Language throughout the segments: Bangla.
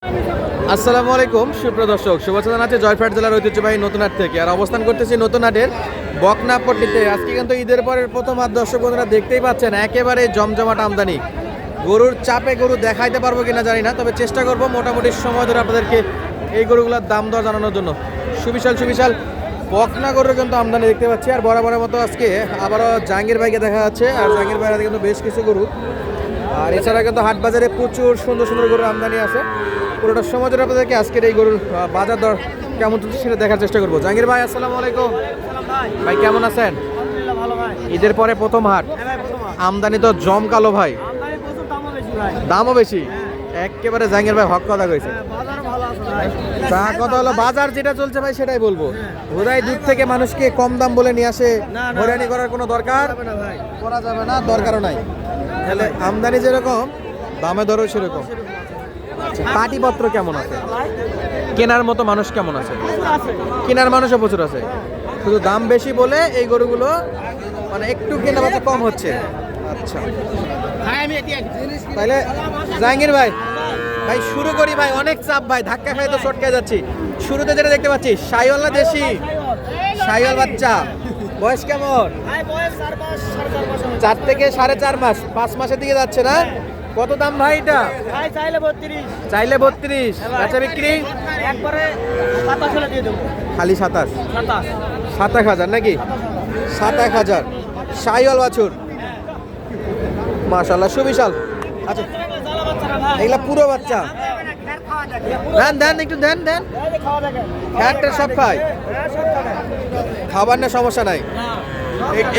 আসসালামু আলাইকুম সুপ্রিয় দর্শক, শুভেচ্ছা জানাচ্ছি জয়ফ্রাট জেলার ঐতিহ্যবাহী নতুন হাট থেকে। আর অবস্থান করতেছি নতুন হাটের বকনাপট্টিতে। আজকে কিন্তু ঈদের পরের প্রথম হাট, দর্শক বন্ধুরা দেখতেই পাচ্ছেন একেবারে জমজমাট আমদানি। গরুর চাপে গরু দেখাইতে পারবো কিনা জানি না, তবে চেষ্টা করব মোটামুটি সময় ধরে আপনাদেরকে এই গরুগুলোর দাম দর জানানোর জন্য। সুবিশাল সুবিশাল বকনা গরুর কিন্তু আমদানি দেখতে পাচ্ছি। আর বরাবরের মতো আজকে আবারও জাহাঙ্গীর ভাইকে দেখা যাচ্ছে। আর জাহাঙ্গীর ভাইয়ের কিন্তু বেশ কিছু গরু, আর এছাড়া কিন্তু হাট বাজারে প্রচুর সুন্দর সুন্দর গরুর আমদানি আছে। পুরোটা সময় ধরে আপনাদেরকে আজকের এই গরুর বাজার দর কেমন চলছে সেটা দেখার চেষ্টা করবো। জাহাঙ্গীর ভাই আসসালামু আলাইকুম। ভাই কেমন আছেন? ঈদের পরে প্রথম হাট, আমদানি তো জমকালো ভাই, দামও বেশি। একেবারে জাহাঙ্গীর ভাই হক কথা কইছে। তা কথা হলো বাজার যেটা চলছে ভাই সেটাই বলবো। হুদাই দূর থেকে মানুষকে কম দাম বলে নিয়ে আসে হয়রানি করার কোনো দরকার করা যাবে না, দরকারও নাই। তাহলে আমদানি যেরকম দামে দরও সেরকম। পাটিপত্র কেমন আছে? কেনার মতো মানুষ কেমন আছে? কেনার মানুষও প্রচুর আছে, শুধু দাম বেশি বলে এই গরুগুলো মানে একটু কেনা বেচা কম হচ্ছে। আচ্ছা তাহলে জাহাঙ্গীর ভাই, ভাই শুরু করি ভাই। অনেক চাপ ভাই, ধাক্কা খাই তো চটকে যাচ্ছি। শুরুতে যেটা দেখতে পাচ্ছি শাহিওয়াল না দেশি? শাহিওয়াল বাচ্চা, বয়স কেমন? 4 থেকে 4.5 মাস, 5 মাসের দিকে যাচ্ছে না? কত দাম ভাই এটা? চাইলে 32, বেচা বিক্রি খালি 27,000 নাকি? 27,000 শাহিওয়াল বাছুর, মাশাআল্লাহ সুবিশাল। আচ্ছা এগুলা পুরো বাচ্চা? দেন দেন একটু দেন দেন, খ্যাটটা সব খায়, খাবার না সমস্যা নাই।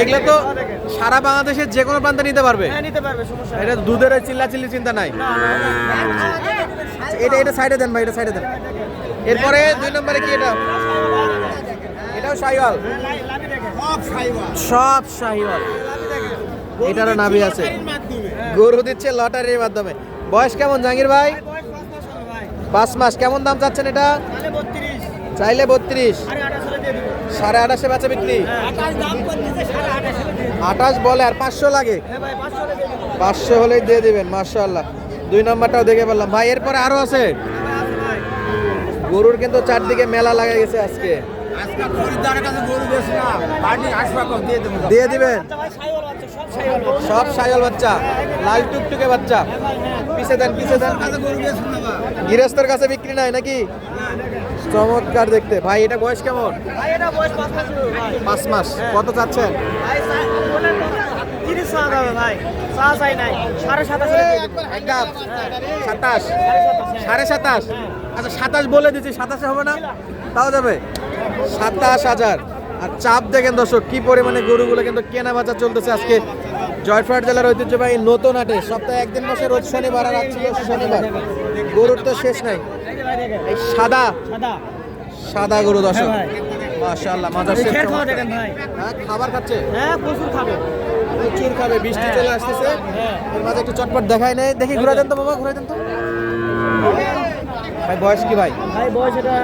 এগুলো তো সারা বাংলাদেশের যে কোনো প্রান্তে নিতে পারবে। এটা দুধের চিল্লাচিল্লি চিন্তা নাই। এটা সাইডে দেন ভাই, এটা সাইডে দেন। এরপরে 2 নম্বরে কি এটা? এটাও শাহিওয়াল, সব শাহিওয়াল। এটারও নাভি আছে, গরু দিচ্ছে লটারির মাধ্যমে। বয়স কেমন জাহাঙ্গীর ভাই? 5 মাস। কেমন দাম চাচ্ছেন এটা? চাইলে 32, 28,500 বেচা বিক্রি। 28 বলে, আর 500 লাগে। 500 হলেই দিয়ে দিবেন, মাশাআল্লাহ। 2 নম্বরটাও দেখে বললাম ভাই। এরপরে আরো আছে গরুর, কিন্তু চারদিকে মেলা লাগা গেছে আজকে। দিয়ে দিবেন সব শাহিওয়াল বাচ্চা, লাল টুকটুকে বাচ্চা। পিছে দেন পিছে দেন, গৃহস্থের কাছে বিক্রি নাই নাকি? চমৎকার দেখতে ভাই। এটা বয়স কেমন? 5 মাস। কত চাচ্ছেন? 27, 27.5। আচ্ছা 27 বলে দিচ্ছি, 27 হবে না? তাও যাবে 27,000। আর চাপ দেখেন দর্শক কি পরিমাণে গরুগুলো কিন্তু কেনা বেচা চলতেছে আজকে জয়ফ্রাট জেলার ঐতিহ্যবাহী নতুন হাটে। সপ্তাহে একদিন বসে, রোজ শনিবার আর আজকে শনিবার। গরুর তো শেষ নাই। এই সাদা সাদা গরু দর্শক, মাশাআল্লাহ। মাজার শেষ খাবার খাচ্ছে, প্রচুর খাবে। বৃষ্টি চলে আসতেছে, এর মাঝে একটু চটপট দেখাই নেই। দেখি ঘুরে দেন তো বাবা, ঘুরে দেন তো ভাই। বয়স কি ভাই? বয়স এটা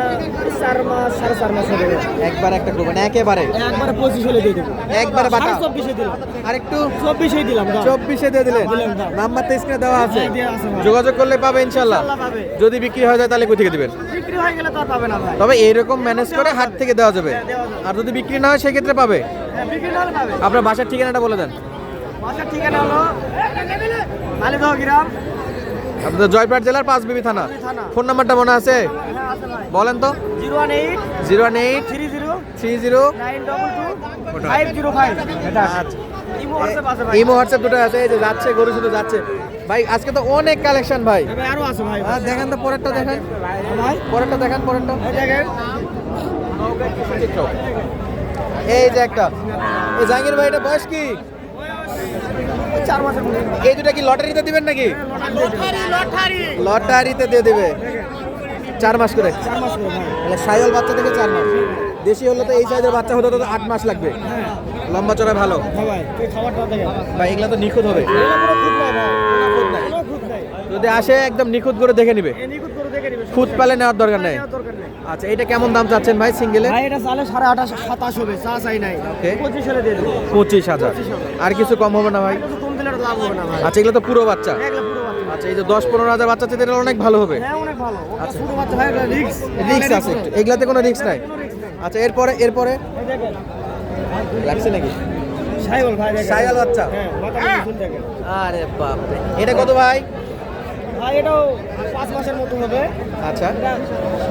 4 মাস, 4.5 মাস হবে। একবার একটা করবেন, একেবারে 25 হলে দিয়ে দেবো। একবারে বাটা 24 দিলাম, আর একটু 24 দিলাম। 24 দিয়ে দিলেন। নাম্বার তো স্ক্রিনে দেওয়া আছে, যোগাযোগ করলে পাবে ইনশাআল্লাহ। যদি বিক্রি হয়ে যায় তাহলে কোথা থেকে দিবেন? বিক্রি হয়ে গেলে তো আর পাবে না ভাই, তবে এইরকম ম্যানেজ করে হাট থেকে দেওয়া যাবে। আর যদি বিক্রি না হয় সেক্ষেত্রে পাবে। বিক্রি না হলে পাবে। আপনার বাসার ঠিকানাটা বলে দেন। বাসার ঠিকানা হলো মালিদহ গ্রাম, আপনাদের জয়ফ্রাট জেলার পাঁচবিবি থানা। ফোন নাম্বারটা মনে আছে? বলেন তো। 018 30 922 এটা আছে। ইমো হোয়াটসঅ্যাপ দুটো আছে। এই যে যাচ্ছে গরু, শুধু যাচ্ছে ভাই। আজকে তো অনেক কালেকশন ভাই। আরো আছে ভাই। দেখেন তো পরেরটা, দেখেন পরেরটা, দেখেন পরেরটা। এই যে একটা, এই জাহাঙ্গীর ভাই এটা বয়স কি? 4 মাসের। এই দুটা কি লটারিতে দিবেন নাকি? লটারিতে দিয়ে দিবে। 4 মাস করে। 4 মাস করে ভাই। শাহিওয়াল বাচ্চা থেকে 4 মাস। দেশি হলে তো এই সাইজের বাচ্চা হতে তো 8 মাস লাগবে। লম্বা চড়া ভালো ভাই। তুই খাবারটা দেখেন ভাই, এগুলা তো নিখুঁত হবে। যদি আসে একদম নিখুঁত করে দেখে নিবে। খুদ পালে নেওয়ার দরকার নেই। আচ্ছা এটা কেমন দাম চাচ্ছেন ভাই সিঙ্গেলে? ভাই এটা চালে 28, 27 হবে। চা চাই নাই। ওকে 25 হলে দিয়ে দেবো। 25,000। আর কিছু কম হবে না ভাই? কম দিলে ওটা লাভ হবে না ভাই। আচ্ছা এগুলো তো পুরো বাচ্চা। এগুলো পুরো বাচ্চা। আচ্ছা এই যে 10-15 হাজার বাচ্চা চেয়ে অনেক ভালো হবে। হ্যাঁ অনেক ভালো। ওটা ছোট বাচ্চা ভাই, এটা রিস্ক। রিস্ক আছে একটু, এগুলাতে কোনো রিস্ক নাই। কোনো রিস্ক নেই। আচ্ছা এরপরে এই দেখেন লাগছে নাকি সাইওয়াল ভাই দেখেন। সাইওয়াল বাচ্চা? হ্যাঁ মাথা ফুল দেখেন। আরে বাপ রে, এটা কত ভাই? ভাই এটাও 5 মাসের মতো হবে। আচ্ছা এটা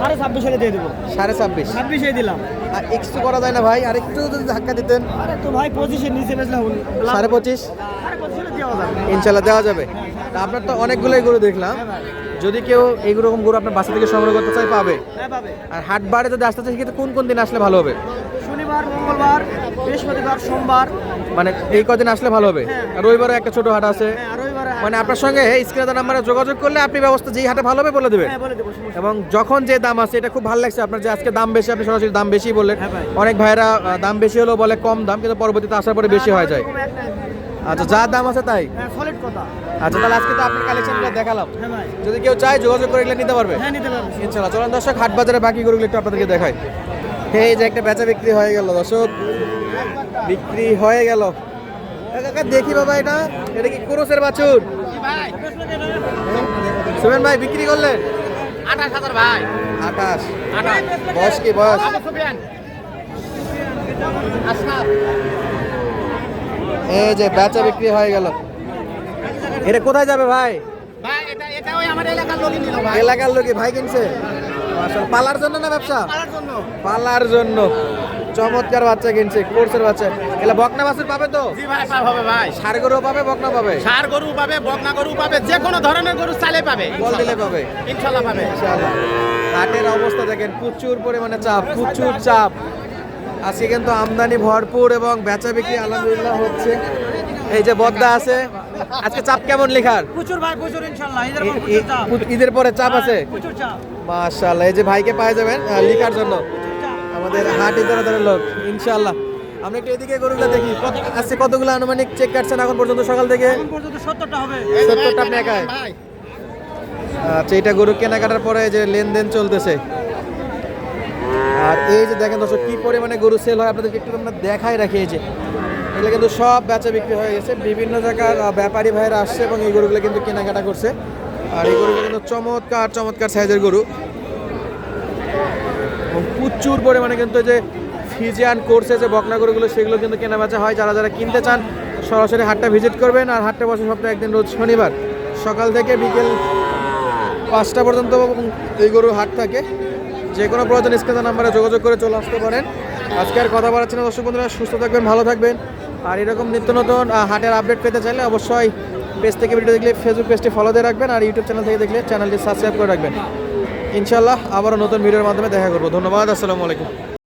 26.5 হলে দিয়ে দেবো। 26.5। 26 দিলাম। আর একটু করা যায় না ভাই, আর একটু যদি ধাক্কা দিতেন? আরে তো ভাই 25 নিচে বেচলে হবে 25.5 25 দেওয়া যাবে। ইনশাল্লাহ দেওয়া যাবে। তা আপনার তো অনেকগুলোই গরু দেখলাম, হ্যাঁ ভাই। যদি কেউ এইরকম গরু আপনার বাসা থেকে সংগ্রহ করতে চায় পাবে। হ্যাঁ পাবে। আর হাট বারে যদি আসতে চাই সেক্ষেত্রে কোন কোন দিন আসলে ভালো হবে? শনিবার, মঙ্গলবার, বৃহস্পতিবার, সোমবার। মানে এই কদিন আসলে ভালো হবে। হ্যাঁ। আর রবিবারও একটা ছোট হাট আছে। হ্যাঁ আর রবিবারে। মানে আপনার সঙ্গে স্ক্রিনে দেওয়া নাম্বারে যোগাযোগ করলে আপনি ব্যবস্থা যেই হাটে ভালো হবে বলে দেবেন। হ্যাঁ বলে দেবো সমস্যা। এবং যখন যে দাম আছে এটা খুব ভালো লাগছে আপনার, যে আজকে দাম বেশি, আপনি সরাসরি দাম বেশি বললেন। হ্যাঁ ভাই। অনেক ভাইরা দাম বেশি হলেও বলে কম দাম, কিন্তু পরবর্তীতে আসার পরে বেশি হয়ে যায়। আচ্ছা যা দাম আছে তাই। হ্যাঁ সলিড কথা। আচ্ছা তাহলে আজকে তো আপনার কালেকশনগুলো দেখালাম, হ্যাঁ ভাই। যদি কেউ চায় যোগাযোগ করে এগুলো নিতে পারবে। হ্যাঁ নিতে পারবো। ইনশাআল্লাহ। চলেন দর্শক হাট বাজারে বাকি গরুগুলো একটু আপনাদেরকে দেখাই। এই যে একটা বেচা বিক্রি হয়ে গেল দর্শক, বিক্রি হয়ে গেল। কাকা দেখি বাবা, এটা কি ক্রসের বাছুর? সুমেন ভাই বিক্রি করলেন 28,000 ভাই। 28। বয়স কি বয়স? এই যে বেচা বিক্রি হয়ে গেল। এটা কোথায় যাবে ভাই? ভাই এটা ওই আমার এলাকার লোকই নিল ভাই। এলাকার লোকই ভাই কিনছে? মাশাআল্লাহ। পালার জন্য না ব্যবসা? পালার জন্য। পালার জন্য চমৎকার বাচ্চা কিনছে, কোর্সের বাচ্চা। এলা বকনা বাছুর পাবে তো? জি ভাই পাবে ভাই। ষাড় গরু পাবে, বকনা পাবে? ষাড় গরু পাবে, বকনা গরু পাবে, যে কোনো ধরনের গরু চালে পাবে। বল দিলে পাবে ইনশাআল্লাহ পাবে। ইনশাআল্লাহ। হাটের অবস্থা দেখেন, প্রচুর পরিমাণে চাপ, প্রচুর চাপ। আজকে কিন্তু আমদানি ভরপুর এবং বেচা বিক্রি আলহামদুলিল্লাহ হচ্ছে। এই যে বদ্দা আছে, আজকে চাপ কেমন লেখার? প্রচুর ভাই প্রচুর ইনশাআল্লাহ। ঈদের পর প্রচুর চাপ। ঈদের পরে চাপ আছে প্রচুর চাপ। মাশাআল্লাহ। এই যে ভাইকে পাই যাবেন লিখার জন্য, আমাদের হাট ইদারাদারের লোক ইনশাআল্লাহ। আমরা একটু এদিকে গরুগুলো দেখি। আজকে কতগুলো আনুমানিক চেক কাটছেন এখন পর্যন্ত সকাল থেকে? এখন পর্যন্ত 70টা হবে। 70টা আপনি একাই? আচ্ছা এটা গরু কেনাকাটার পরে যে লেনদেন চলতেছে। আর এই যে দেখেন দর্শক কি পরিমাণে গরু সেল হয় আপনাদেরকে একটু আমরা দেখাই রাখি। এই যে এগুলো কিন্তু সব বেচা বিক্রি হয়ে গেছে, বিভিন্ন জায়গার ব্যাপারী ভাইরা আসছে এবং এই গরুগুলো কিন্তু কেনাকাটা করছে। আর এই গরুগুলো কিন্তু চমৎকার চমৎকার সাইজের গরু, এবং প্রচুর পরিমাণে কিন্তু যে ফিজিয়ান কোর্সে যে বকনা গরুগুলো সেগুলো কিন্তু কেনা বেচা হয়। যারা যারা কিনতে চান সরাসরি হাটটা ভিজিট করবেন। আর হাটটা বসে সপ্তাহে একদিন, রোজ শনিবার সকাল থেকে বিকেল 5টা পর্যন্ত এই গরুর হাট থাকে। যে কোনো প্রয়োজন স্ক্রিনে নাম্বারে যোগাযোগ করে চলে আসতে পারেন। আজকে আর কথা বলাচ্ছি না দর্শক বন্ধুরা, সুস্থ থাকবেন, ভালো থাকবেন। আর এরকম নিত্য নতুন হাটের আপডেট পেতে চাইলে অবশ্যই পেজ থেকে ভিডিও দেখলে ফেসবুক পেজটি ফলো দিয়ে রাখবেন, আর ইউটিউব চ্যানেল থেকে দেখলে চ্যানেলটি সাবস্ক্রাইব করে রাখবেন। ইনশাআল্লাহ আবারও নতুন ভিডিওর মাধ্যমে দেখা করবো। ধন্যবাদ, আসসালামু আলাইকুম।